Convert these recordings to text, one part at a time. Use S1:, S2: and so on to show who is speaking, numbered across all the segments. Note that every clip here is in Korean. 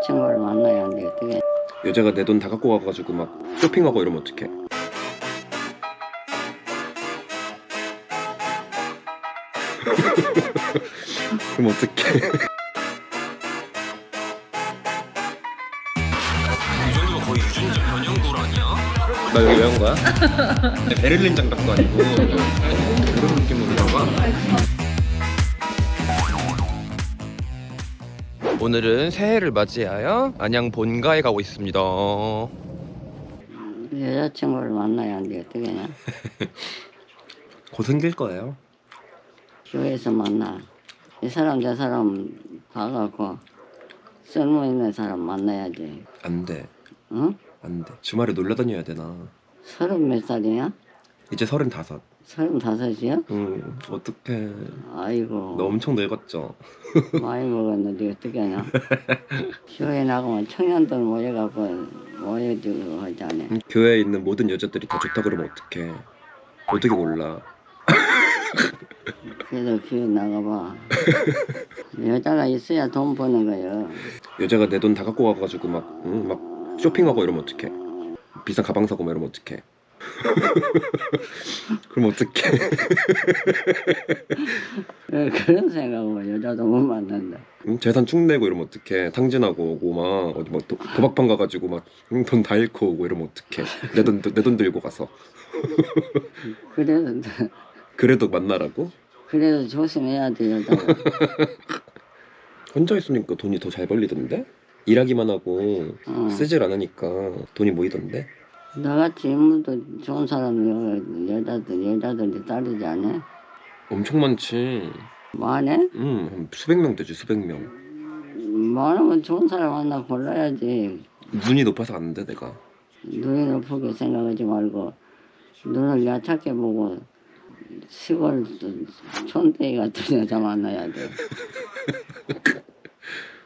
S1: 여자친구를 만나야 하는데 어떻게?
S2: 여자가 내 돈 다 갖고 와가지고 막 쇼핑하고 이러면 어떡해? 그럼 어떡해?
S3: 이 정도면 거의 유전자 변형돌 아니야?
S2: 나 여기 왜 온 거야? 베를린 장갑도 아니고 그런 느낌으로 온 거야? 오늘은 새해를 맞이하여 안양 본가에 가고 있습니다.
S1: 여자친구를 만나야 하는데 어떻게 하냐?
S2: 곧 생길 거예요.
S1: 교회에서 만나. 이 사람 저 사람 봐갖고 쓸모있는 사람 만나야지.
S2: 안 돼.
S1: 응?
S2: 안 돼. 주말에 놀러 다녀야 되나?
S1: 30몇 살이냐?
S2: 이제 35.
S1: 35이야?
S2: 응. 어떡해.
S1: 아이고.
S2: 너 엄청 늙었죠?
S1: 많이 먹었는데 어떻게 하냐? 교회 나가면 청년들 모여갖고 모여주고 하자네.
S2: 교회에 있는 모든 여자들이 다 좋다 그러면 어떡해. 어떻게 몰라.
S1: 그래도 교회 나가봐. 여자가 있어야 돈 버는 거예요.
S2: 여자가 내 돈 다 갖고 와가지고 막, 응? 막 쇼핑하고 이러면 어떡해. 비싼 가방 사고 막 이러면 어떡해. 그럼 어떡해.
S1: 그런 생각하고 여자도 못 만난다.
S2: 응? 재산 축 내고 이러면 어떡해. 탕진하고 오고 막 어디 막 도박방 가가지고 막 돈 다 잃고 오고 이러면 어떡해. 내 돈 들고 가서. 그래도 만나라고?
S1: 그래도 조심해야 돼 여자가.
S2: 혼자 있으니까 돈이 더 잘 벌리던데? 일하기만 하고 쓰질 않으니까 돈이 모이던데?
S1: 나같이 인물도 좋은 사람 여자들이 따르지 않아?
S2: 엄청 많지.
S1: 많네?
S2: 한 수백 명 되지, 수백 명.
S1: 많으면 좋은 사람 하나 골라야지.
S2: 눈이 높아서 안 돼, 내가.
S1: 눈이 높게 생각하지 말고 눈을 야차게 보고 시골 촌대기 같은 여자 만나야 돼.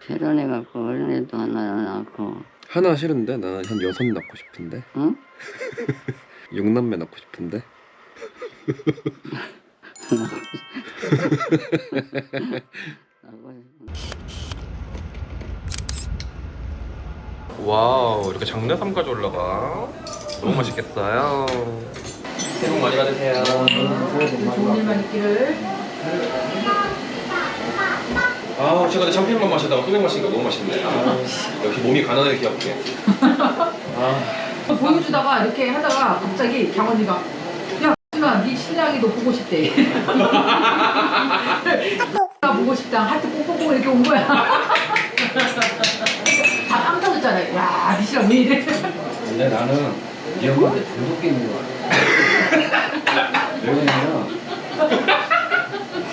S1: 결혼해갖고 어린애도 하나 낳고.
S2: 하나 싫은데? 나는 한 6 낳고 싶은데?
S1: 응?
S2: 6남매 낳고 싶은데? 와우, 이렇게 장례삼까지 올라가. 너무 맛있겠어요. 새해 복 많이 받으세요.
S4: 좋은 일만 있기를.
S2: 아, 제가 근데 샴페인만 마시다가 소맥 마시니까 너무 맛있네. 아, 역시 몸이 가난하게 귀엽게.
S4: 보여주다가 이렇게 하다가 갑자기 장원이가 야, 누나 네 신랑이 너 보고 싶대. 나 보고 싶다. 하트 뽕뽕뽕 이렇게 온 거야. 다 깜 터졌잖아. 야, 네 신랑 왜 이래?
S5: 근데 나는 이 형한테 중독돼 있는 거 같아. 왜냐면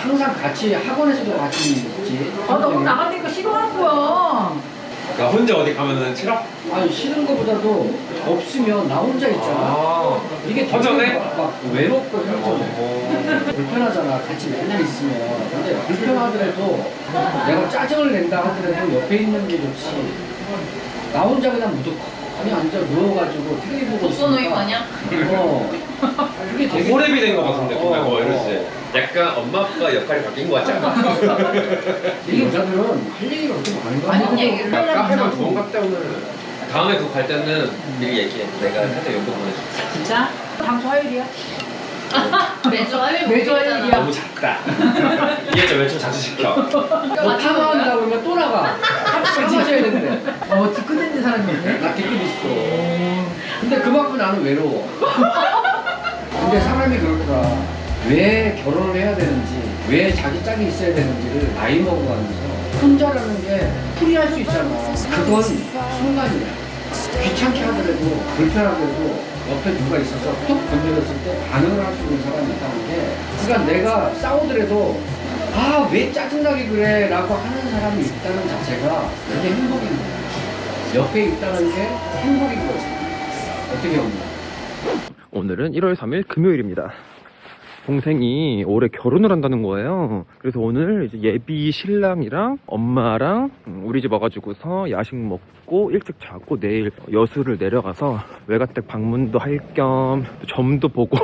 S5: 항상 같이 학원에서도 같이 있지.
S4: 아, 너무 나가니까 싫어하는 거야.
S2: 나 혼자 어디 가면은 싫어?
S5: 아니 싫은 거보다도 없으면 나 혼자 있잖아. 이게
S2: 혼자네?
S5: 막 외롭고 힘들어. 불편하잖아. 같이 맨날 있으면. 근데 불편하더라도 내가 짜증을 낸다 하더라도 옆에 있는 게 좋지. 나 혼자 그냥 무조건이 앉아 누워가지고 텔레비 보고
S6: 독서노이 마냥?
S5: 그게 되게
S2: 호랩이 된 것 같은데,
S5: 어,
S2: 이러지. 약간 엄마 아빠 역할이 바뀐 것 같지 않아?
S5: 이 여자들은 할 얘기가 그렇게 많은 거야.
S4: 아니, 근데 얘기를
S2: 카페만 2번 갔다 오늘. 다음에 그거 갈 때는 미리 얘기해. 내가 살짝 연락 보내줄게.
S4: 진짜? 당초 화요일이야?
S6: 매주 화요일
S4: 매주 화요일이야.
S2: 너무 작다. 이게 좀 외출 자주 시켜.
S5: 너 타마한다고 그러면 또 나가. 같이 하셔야 되는데.
S4: 뒤끝있는 사람이네.
S5: 나 되게 있어. 근데 그만큼 나는 외로워. 근데 사람이 그렇더라. 왜 결혼을 해야 되는지, 왜 자기 짝이 있어야 되는지를 나이 먹어가면서 혼자라는 게 풀이할 수 있잖아. 그건 순간이야. 귀찮게 하더라도 불편하더라도 옆에 누가 있어서 툭 건드렸을 때 반응을 할 수 있는 사람이 있다는 게, 그러니까 내가 싸우더라도 아, 왜 짜증나게 그래 라고 하는 사람이 있다는 자체가 그게 행복인 거야. 옆에 있다는 게 행복인 거지. 어떻게 보면.
S2: 오늘은 1월 3일 금요일입니다. 동생이 올해 결혼을 한다는 거예요. 그래서 오늘 이제 예비 신랑이랑 엄마랑 우리 집 와가지고서 야식 먹고 일찍 자고 내일 여수를 내려가서 외가댁 방문도 할 겸 점도 보고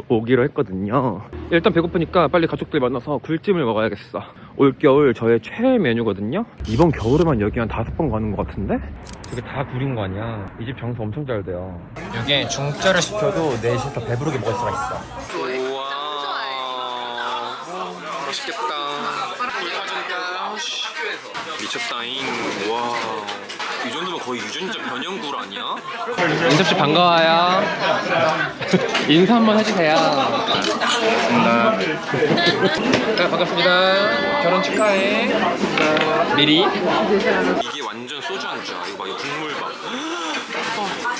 S2: 오기로 했거든요. 일단 배고프니까 빨리 가족들 만나서 굴찜을 먹어야겠어. 올겨울 저의 최애 메뉴거든요. 이번 겨울에만 여기 한 5번 가는 것 같은데? 저게 다 굴인 거 아니야. 이 집 장사 엄청 잘 돼요. 이게 중짜를 시켜도 넷이서 배부르게 먹을 수가 있어.
S3: 우와. 맛있겠다. 미쳤다잉. 와. 이 정도면 거의 유전자 변형굴 아니야?
S2: 인섭씨 반가워요. 인사 한번 해주세요. 네, 반갑습니다. 결혼 축하해. 미리.
S3: 이게 완전 소주 안주야. 이거 봐, 이 국물 봐.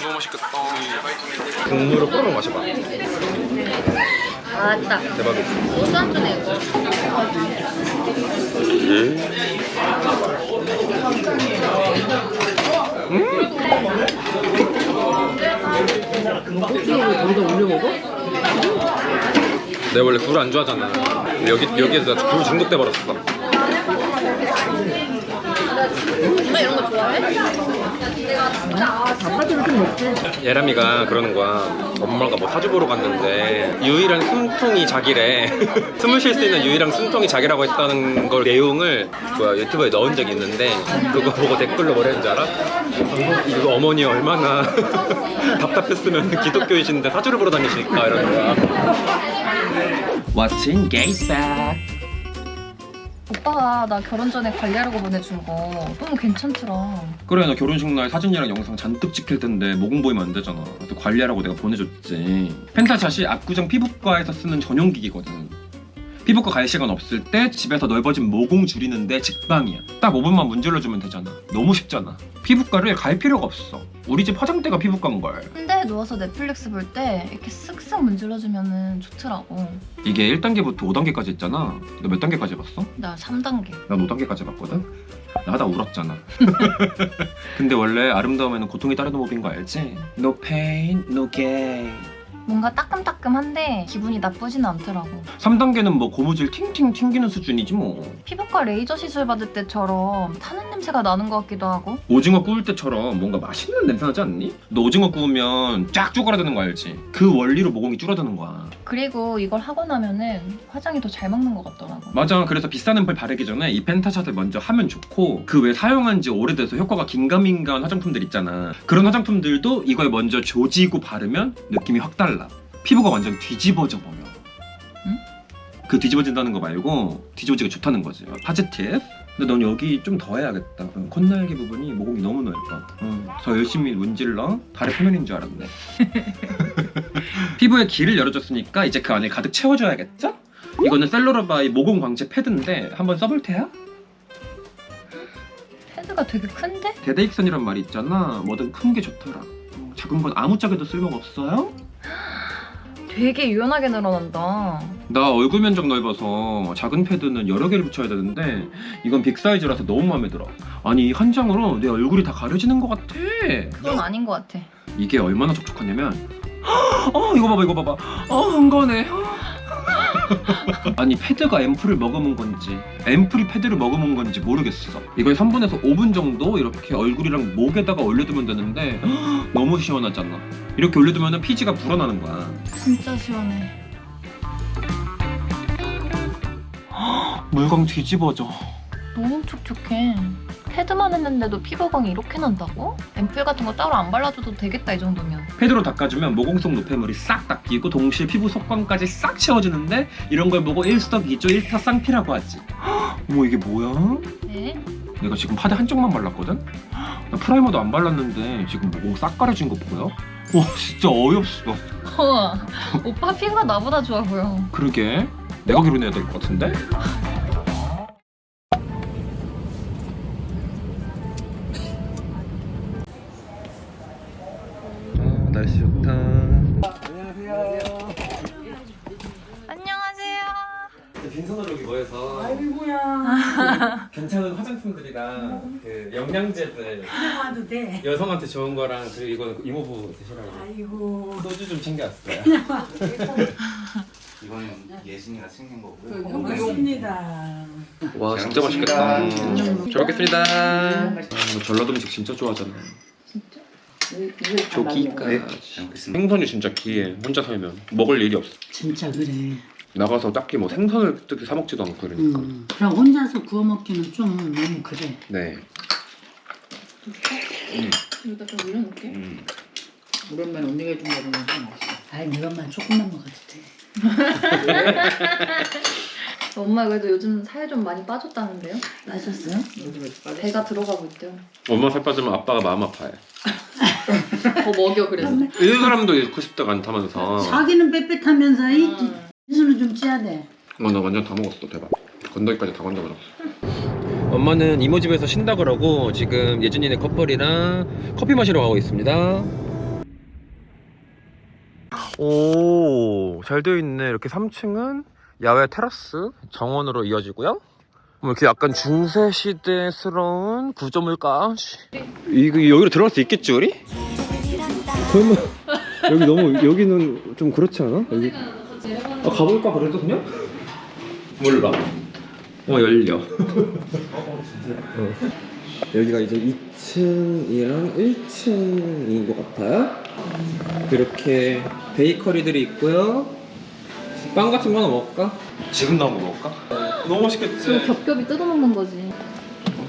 S3: 너무 맛있겠다.
S2: 국물을 꼬르륵 마셔봐.
S6: 맞다.
S2: 대박이지.
S6: 소주 한잔 이거.
S4: 거기다 올려 먹어?
S2: 내가 원래 굴을 안 좋아하잖아. 근데 여기에서 굴 중독돼 버렸어.
S6: 엄마 이런 거 좋아해?
S2: 예람이가 그러는 거야. 엄마가 뭐 사주 보러 갔는데 유일한 숨통이 자기래. 숨을 쉴 수 있는 유일한 숨통이 자기라고 했다는 걸 내용을 유튜브에 넣은 적이 있는데 그거 보고 댓글로 뭐라 했는지 알아? 이거 어머니 얼마나 답답했으면 기독교이신데 사주를 보러 다니실까 이러는 거야. What's in gay's bag?
S6: 오빠가 나 결혼 전에 관리하라고 보내준 거 너무 괜찮더라.
S2: 그래, 나 결혼식 날 사진이랑 영상 잔뜩 찍힐 텐데 모공 보이면 안 되잖아. 그래서 관리하라고 내가 보내줬지. 펜타샷이 압구정 피부과에서 쓰는 전용 기기거든. 피부과 갈 시간 없을 때 집에서 넓어진 모공 줄이는데 직방이야. 딱 5분만 문질러주면 되잖아. 너무 쉽잖아. 피부과를 갈 필요가 없어. 우리 집 화장대가 피부과인걸.
S6: 근데 누워서 넷플릭스 볼 때 이렇게 쓱쓱 문질러주면 좋더라고.
S2: 이게 1단계부터 5단계까지 있잖아. 너 몇 단계까지 봤어?
S6: 나 3단계.
S2: 난 5단계까지 봤거든? 나 하다 울었잖아. 근데 원래 아름다움에는 고통이 따르는 법인 거 알지? No pain, no gain.
S6: 뭔가 따끔따끔한데 기분이 나쁘진 않더라고.
S2: 3단계는 뭐 고무줄 팅팅 튕기는 수준이지 뭐.
S6: 피부과 레이저 시술 받을 때처럼 타는 냄새가 나는 것 같기도 하고.
S2: 오징어 구울 때처럼 뭔가 맛있는 냄새 나지 않니? 너 오징어 구우면 쫙 쪼그라드는 거 알지? 그 원리로 모공이 줄어드는 거야.
S6: 그리고 이걸 하고 나면은 화장이 더 잘 먹는 것 같더라고.
S2: 맞아. 그래서 비싼 앰플 바르기 전에 이 펜타샷을 먼저 하면 좋고 그 외 사용한 지 오래돼서 효과가 긴가민가한 화장품들 있잖아. 그런 화장품들도 이걸 먼저 조지고 바르면 느낌이 확 달라. 피부가 완전 뒤집어져 버려.
S6: 응?
S2: 그 뒤집어진다는 거 말고 뒤집어지기 좋다는 거지. 파지티브. 근데 넌 여기 좀 더 해야겠다. 콧날개 부분이 모공이 너무 넓어. 더 열심히 문질러. 달의 표면인 줄 알았네. 피부에 길을 열어줬으니까 이제 그 안을 가득 채워줘야겠죠? 이거는 셀러러바의 모공 광채 패드인데 한번 써볼 테야?
S6: 패드가 되게 큰데?
S2: 데데익선이란 말이 있잖아. 뭐든 큰 게 좋더라. 작은 건 아무짝에도 쓸모가 없어요?
S6: 되게 유연하게 늘어난다.
S2: 나 얼굴 면적 넓어서 작은 패드는 여러 개를 붙여야 되는데 이건 빅 사이즈라서 너무 마음에 들어. 아니 한 장으로 내 얼굴이 다 가려지는 것 같아.
S6: 그건 아닌 것 같아.
S2: 이게 얼마나 촉촉하냐면 이거 봐봐 흥건해. 아니 패드가 앰플을 머금은 건지 앰플이 패드를 머금은 건지 모르겠어. 이걸 3분에서 5분 정도 이렇게 얼굴이랑 목에다가 올려두면 되는데 너무 시원하잖아. 이렇게 올려두면 피지가 불어나는 거야.
S6: 진짜 시원해.
S2: 물광 뒤집어져.
S6: 너무 촉촉해. 패드만 했는데도 피부광이 이렇게 난다고? 앰플 같은 거 따로 안 발라줘도 되겠다 이 정도면.
S2: 패드로 닦아주면 모공성 노폐물이 싹 닦이고 동시에 피부 속광까지 싹 채워지는데 이런 걸 보고 일석이조 일타쌍피라고 하지. 어머 이게 뭐야?
S6: 네?
S2: 내가 지금 파데 한쪽만 발랐거든? 나 프라이머도 안 발랐는데 지금 모공 싹 가려진 거 보여? 와 진짜 어이없어.
S6: 오빠 피부가 나보다 좋아 보여.
S2: 그러게 내가 결혼해야 될 것 같은데? 날씨 좋다.
S6: 안녕하세요.
S2: 빈손으로 여기 모여서 아이고야 괜찮은 화장품들이랑 그 영양제들
S7: 와도 돼.
S2: 여성한테 좋은 거랑 그리고 이거는 이모부 드시라고
S7: 아이고.
S2: 소주 좀 챙겨왔어요.
S7: 이거는 예진이가 챙긴 거고요.
S8: 고맙습니다.
S2: 와 진짜 맛있겠다. 잘 먹겠습니다. 전라도 음식 진짜 좋아하잖아요. 조기까지.
S7: 잘 먹겠습니다.
S2: 생선이 진짜 귀해. 혼자 살면 먹을 일이 없어.
S8: 진짜 그래.
S2: 나가서 딱히 뭐 생선을 특히 사 먹지도 않고 그러니까.
S8: 그럼 혼자서 구워 먹기는 좀 너무 그래.
S2: 네.
S6: 여기다 좀 올려놓을게.
S4: 오랜만에 언니가 해준 거는 맛있어.
S8: 아이 이것만 조금만 먹어도 돼.
S6: 엄마 그래도 요즘 살 좀 많이 빠졌다는데요?
S8: 맛있어요?
S6: 배가 들어가고 있대요.
S2: 엄마 살 빠지면 아빠가 마음 아파해.
S6: 더 먹여 그래서.
S2: 이 사람도 잃고 싶다가 않다면서.
S8: 자기는 빽빽하면서 이 기술을 좀 찌야 돼.
S2: 나 완전 다 먹었어. 대박. 건더기까지 다 건져버렸어. 엄마는 이모 집에서 쉰다 그러고 지금 예준이네 커플이랑 커피 마시러 가고 있습니다. 오, 잘 되어 있네. 이렇게 3층은 야외 테라스 정원으로 이어지고요. 뭐 이렇게 약간 중세시대스러운 구조물까? 이거 여기로 들어갈 수 있겠지 우리? 설마 여기 너무 여기는 좀 그렇지 않아? 여기 가볼까 그래도 그냥? 몰라. 열려. 여기가 이제 2층이랑 1층인 것 같아요. 이렇게 베이커리들이 있고요. 빵 같은 거 하나 먹을까? 지금 나온 거 먹을까? 너무 맛있겠지?
S6: 지금 겹겹이 뜯어먹는 거지.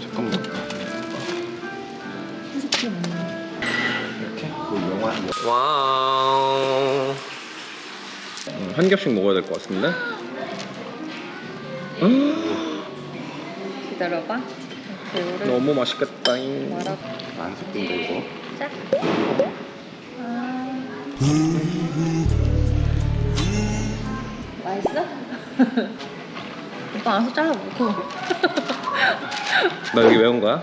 S2: 잠깐만. 이렇게? 와우. 한 겹씩 먹어야 될 것 같은데?
S6: 기다려봐. 이거를
S2: 너무 맛있겠다잉.
S6: 말아.
S7: 안 섞인데 이거.
S6: 짝. 맛있어? 오빠 알아서 잘라먹고.
S2: 나 여기 왜 온 거야?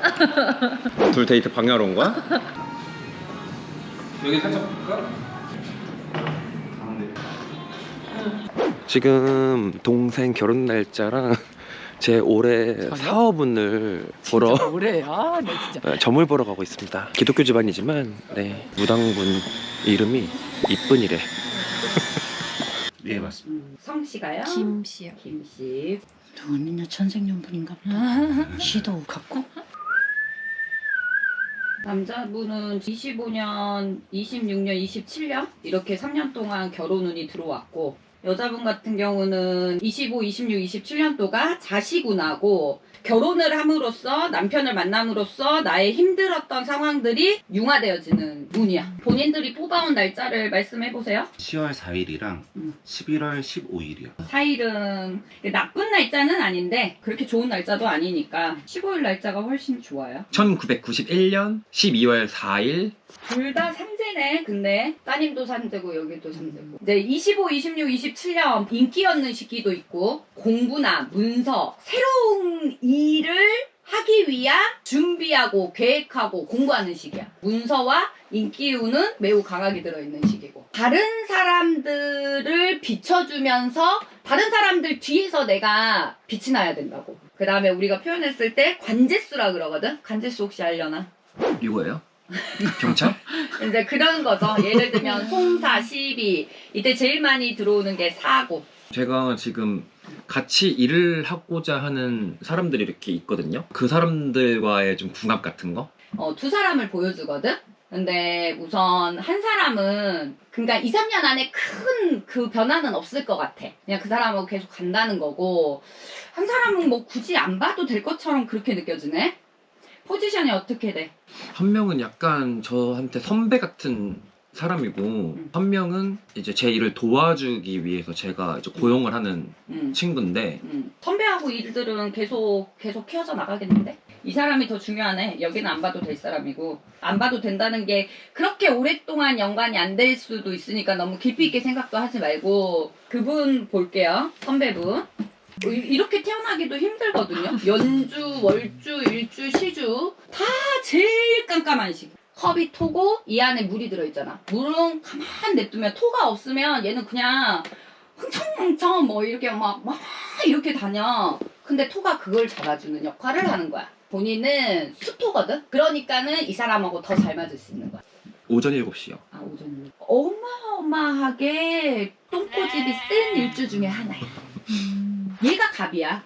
S2: 둘 데이트 방해하러 온 거야? 여기 살짝 볼까? 지금 동생 결혼 날짜랑 제 올해 사업운을 보러
S4: 그래. 아, 나 진짜.
S2: 점을 보러 가고 있습니다. 기독교 집안이지만 네, 무당분 이름이 이쁜이래.
S7: 네 맞습니다.
S9: 성씨가요?
S6: 김씨요.
S9: 김씨.
S8: 언니는 천생연분인가 보다. 시도 갖고?
S9: 남자분은 25년, 26년, 27년 이렇게 3년 동안 결혼운이 들어왔고 여자분 같은 경우는 25, 26, 27년도가 자식운하고 결혼을 함으로써 남편을 만남으로써 나의 힘들었던 상황들이 융화되어지는 운이야. 본인들이 뽑아온 날짜를 말씀해보세요.
S7: 10월 4일이랑 11월 15일이요.
S9: 4일은 나쁜 날짜는 아닌데 그렇게 좋은 날짜도 아니니까 15일 날짜가 훨씬 좋아요.
S2: 1991년 12월 4일.
S9: 둘 다 삼재네. 근데 따님도 삼재고 여기도 삼재고. 이제 25, 26, 27년 인기 얻는 시기도 있고 공부나 문서, 새로운 일을 하기 위한 준비하고 계획하고 공부하는 시기야. 문서와 인기운은 매우 강하게 들어있는 시기고 다른 사람들을 비춰주면서 다른 사람들 뒤에서 내가 빛이 나야 된다고. 그 다음에 우리가 표현했을 때 관제수라 그러거든. 관제수 혹시 알려나?
S2: 이거예요? 경찰?
S9: 이제 그런 거죠. 예를 들면 송사, 시비 이때 제일 많이 들어오는 게 사고.
S2: 제가 지금 같이 일을 하고자 하는 사람들이 이렇게 있거든요. 그 사람들과의 좀 궁합 같은 거?
S9: 두 사람을 보여주거든. 근데 우선 한 사람은 그러니까 2, 3년 안에 큰 그 변화는 없을 것 같아. 그냥 그 사람하고 계속 간다는 거고 한 사람은 뭐 굳이 안 봐도 될 것처럼 그렇게 느껴지네. 포지션이 어떻게 돼?
S2: 한 명은 약간 저한테 선배 같은 사람이고 한 명은 이제 제 일을 도와주기 위해서 제가 이제 고용을 하는 친구인데
S9: 선배하고 일들은 계속 키워져 나가겠는데? 이 사람이 더 중요하네. 여기는 안 봐도 될 사람이고 안 봐도 된다는 게 그렇게 오랫동안 연관이 안 될 수도 있으니까 너무 깊이 있게 생각도 하지 말고 그분 볼게요. 선배분. 이렇게 태어나기도 힘들거든요. 연주, 월주, 일주, 시주 다 제일 깜깜한 시기. 컵이 토고 이 안에 물이 들어있잖아. 물은 가만 냅두면 토가 없으면 얘는 그냥 흥청흥청 뭐 이렇게 막 이렇게 다녀. 근데 토가 그걸 잡아주는 역할을 하는 거야. 본인은 수토거든. 그러니까는 이 사람하고 더 잘 맞을 수 있는 거야.
S3: 오전 7시요.
S9: 아, 오전에. 어마어마하게 똥꼬집이 센 일주 중에 하나야. 얘가 갑이야.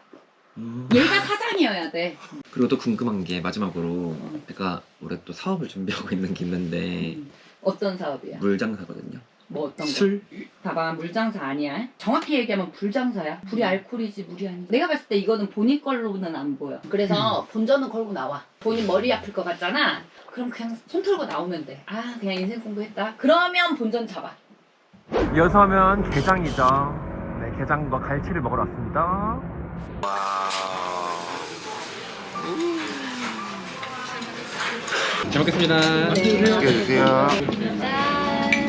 S9: 얘가 사장이어야 돼.
S3: 그리고 또 궁금한 게 마지막으로 내가 올해 또 사업을 준비하고 있는 게 있는데
S9: 어떤 사업이야?
S3: 물장사거든요.
S9: 뭐 어떤 거?
S3: 술?
S9: 봐봐, 물장사 아니야. 정확히 얘기하면 불장사야. 불이 알코올이지 물이 아니야. 내가 봤을 때 이거는 본인 걸로는 안 보여. 그래서 본전은 걸고 나와. 본인 머리 아플 것 같잖아. 그럼 그냥 손 털고 나오면 돼. 아, 그냥 인생 공부했다. 그러면 본전 잡아.
S2: 이어서 하면 게장이죠. 네, 게장과 갈치를 먹으러 왔습니다.
S3: 잘 먹겠습니다.
S7: 맛있게 드세요.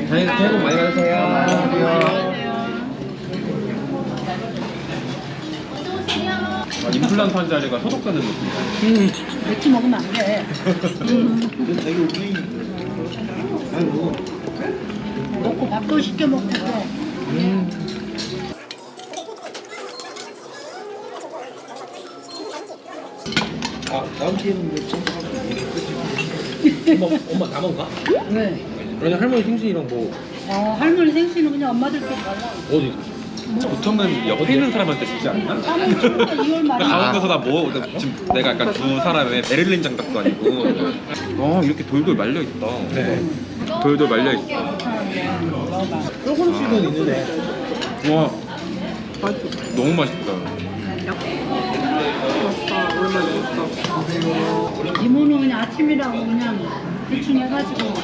S3: 새해 복 많이 받으세요. 임플란트 환자리가 소독되는 느낌.
S8: 맥주 먹으면 안 돼. 먹고 밥도 시켜 먹고 그래.
S5: 다음 기회는 뭐지? 엄마 다 먹나?
S8: 왜?
S5: 아니 할머니 생신이랑 뭐
S8: 할머니 생신은 그냥 엄마들끼리 갈라.
S5: 어디?
S3: 보통은 옆에 있는 사람한테 주지 않나?
S8: 2월 말에.
S3: 가운데서 나 뭐, 지금 내가 약간 두 사람의 베를린 장갑도 아니고. 이렇게 돌돌 말려있다.
S5: 네.
S3: 돌돌 말려있어.
S5: 조금씩은 있는데.
S3: 와, 너무 맛있다.
S8: 이모는 그냥 아침이라고 그냥 대충 해가지고.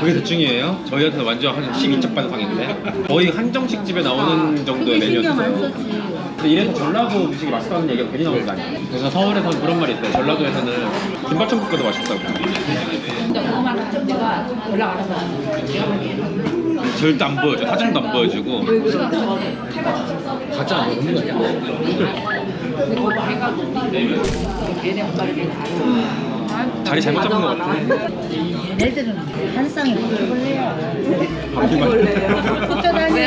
S3: 그게 대충이에요? 저희한테는 완전 한 12첩 반상인데 거의 한정식 집에 나오는 정도의
S8: 그게 신경 안
S3: 메뉴였어요.
S8: 썼지.
S3: 근데 이래서 전라도 음식이 맛있다는 얘기가 괜히 나오는 거 아니에요? 그래서 서울에서는 그런 말이 있어요. 전라도에서는 김밥천국보다 맛있다고.
S4: 근데 그거만 하면 내가 연락 안 하잖아.
S3: 절대 안 보여줘. 사진도 안 보여주고.
S5: 가짜 안 먹는 거 아니야?
S4: 근데 그거 해가지고 걔네 엄마를 내가
S3: 자리 잘못 잡은 것 같아.
S8: 얘네들은 한 쌍에 바퀴벌레야.
S3: 바퀴벌레.
S8: 쫓아다녀.